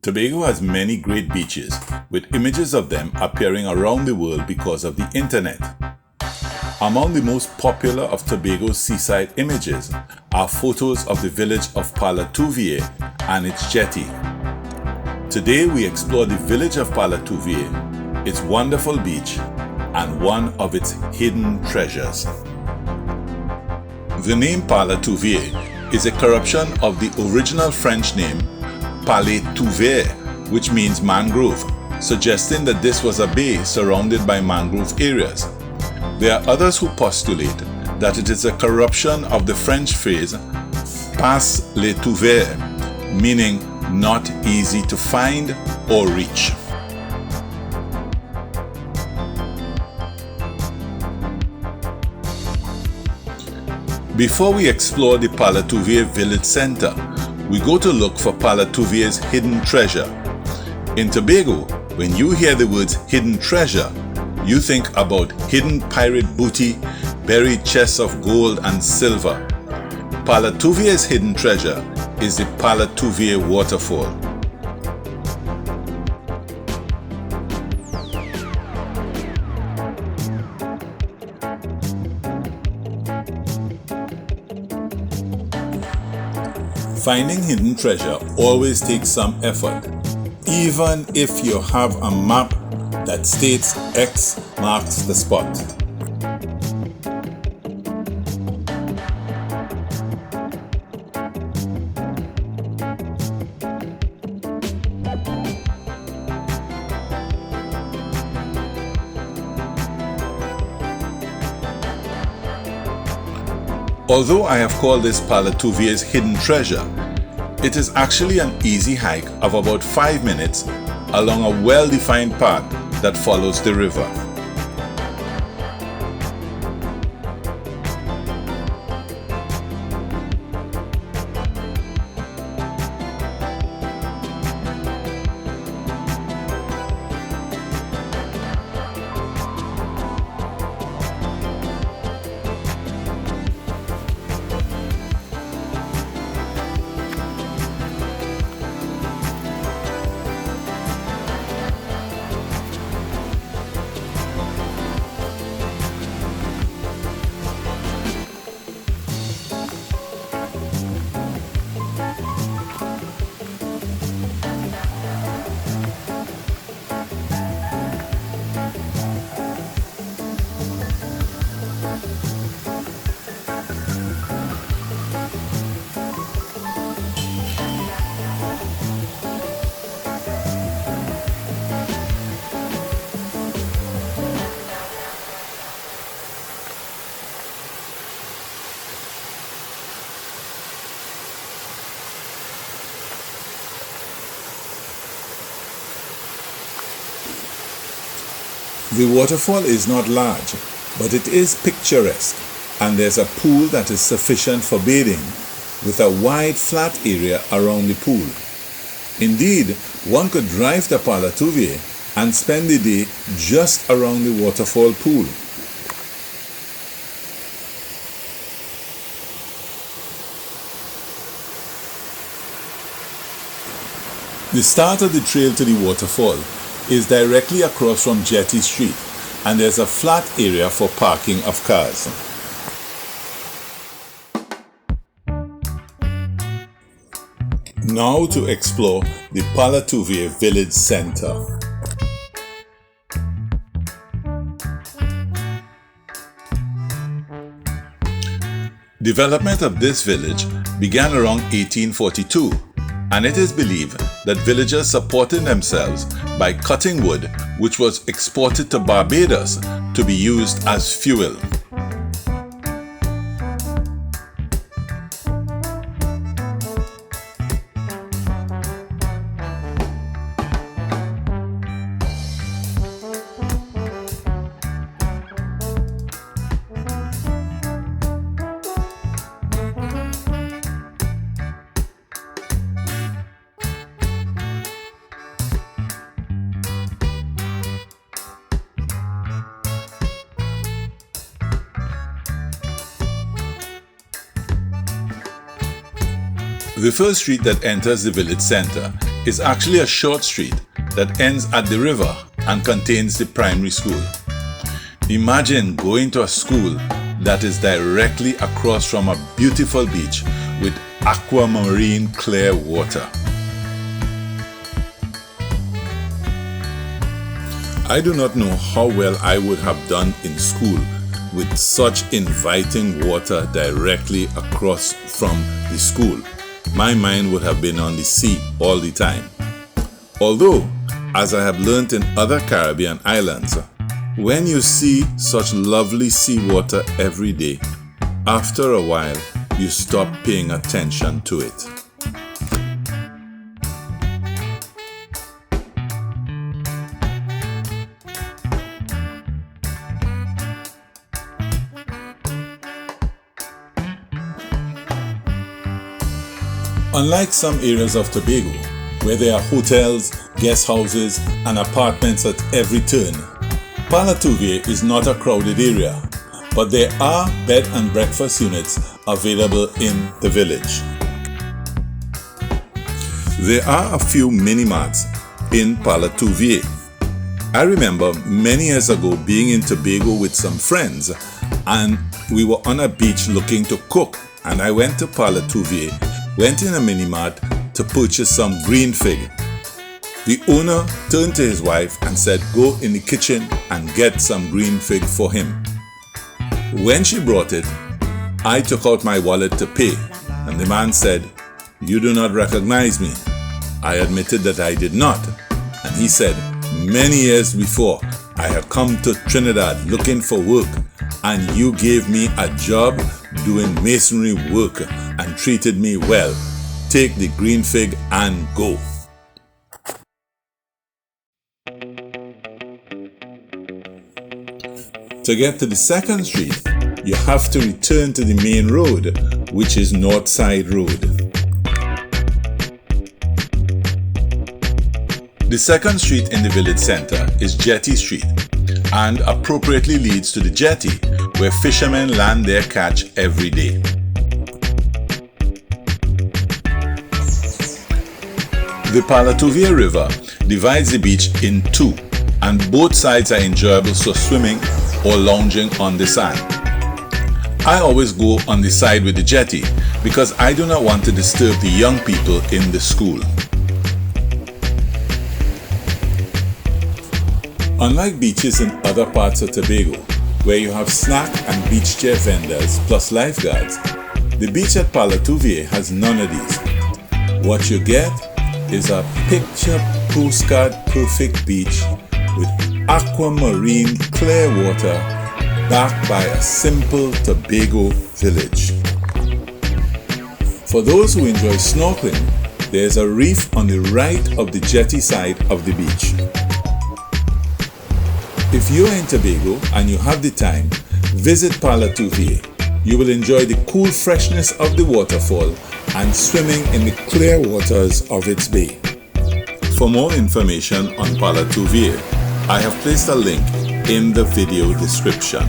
Tobago has many great beaches, with images of them appearing around the world because of the internet. Among the most popular of Tobago's seaside images are photos of the village of Parlatuvier and its jetty. Today we explore the village of Parlatuvier, its wonderful beach, and one of its hidden treasures. The name Parlatuvier is a corruption of the original French name Parlatuvier, which means mangrove, suggesting that this was a bay surrounded by mangrove areas. There are others who postulate that it is a corruption of the French phrase passe les touviers, meaning not easy to find or reach. Before we explore the Parlatuvier village center, we go to look for Parlatuvier's hidden treasure. In Tobago, when you hear the words hidden treasure, you think about hidden pirate booty, buried chests of gold and silver. Parlatuvier's hidden treasure is the Parlatuvier Waterfall. Finding hidden treasure always takes some effort, even if you have a map that states X marks the spot. Although I have called this Parlatuvier's hidden treasure, it is actually an easy hike of about 5 minutes along a well-defined path that follows the river. The waterfall is not large, but it is picturesque, and there's a pool that is sufficient for bathing, with a wide flat area around the pool. Indeed, one could drive to Parlatuvier and spend the day just around the waterfall pool. The start of the trail to the waterfall is directly across from Jetty Street, and there's a flat area for parking of cars. Now to explore the Parlatuvier village center. Development of this village began around 1842, and it is believed that villagers supported themselves by cutting wood, which was exported to Barbados to be used as fuel. The first street that enters the village center is actually a short street that ends at the river and contains the primary school. Imagine going to a school that is directly across from a beautiful beach with aquamarine clear water. I do not know how well I would have done in school with such inviting water directly across from the school. My mind would have been on the sea all the time. Although, as I have learnt in other Caribbean islands, when you see such lovely seawater every day, after a while you stop paying attention to it. Unlike some areas of Tobago, where there are hotels, guest houses, and apartments at every turn, Parlatuvier is not a crowded area, but there are bed and breakfast units available in the village. There are a few mini-marts in Parlatuvier. I remember many years ago being in Tobago with some friends, and we were on a beach looking to cook, and I went to Parlatuvier, went in a mini-mart to purchase some green fig. The owner turned to his wife and said, "Go in the kitchen and get some green fig for him." When she brought it, I took out my wallet to pay, and the man said, "You do not recognize me." I admitted that I did not, and he said, "Many years before, I had come to Trinidad looking for work, and you gave me a job doing masonry work and treated me well. Take the green fig and go." To get to the second street, you have to return to the main road, which is North Side Road. The second street in the village center is Jetty Street, and appropriately leads to the jetty where fishermen land their catch every day. The Parlatuvier River divides the beach in two, and both sides are enjoyable for swimming or lounging on the sand. I always go on the side with the jetty because I do not want to disturb the young people in the school. Unlike beaches in other parts of Tobago, where you have snack and beach chair vendors plus lifeguards, the beach at Parlatuvier has none of these. What you get is a picture postcard perfect beach with aquamarine clear water backed by a simple Tobago village. For those who enjoy snorkeling, there is a reef on the right of the jetty side of the beach. If you are in Tobago and you have the time, visit Parlatuvier. You will enjoy the cool freshness of the waterfall and swimming in the clear waters of its bay. For more information on Parlatuvier, I have placed a link in the video description.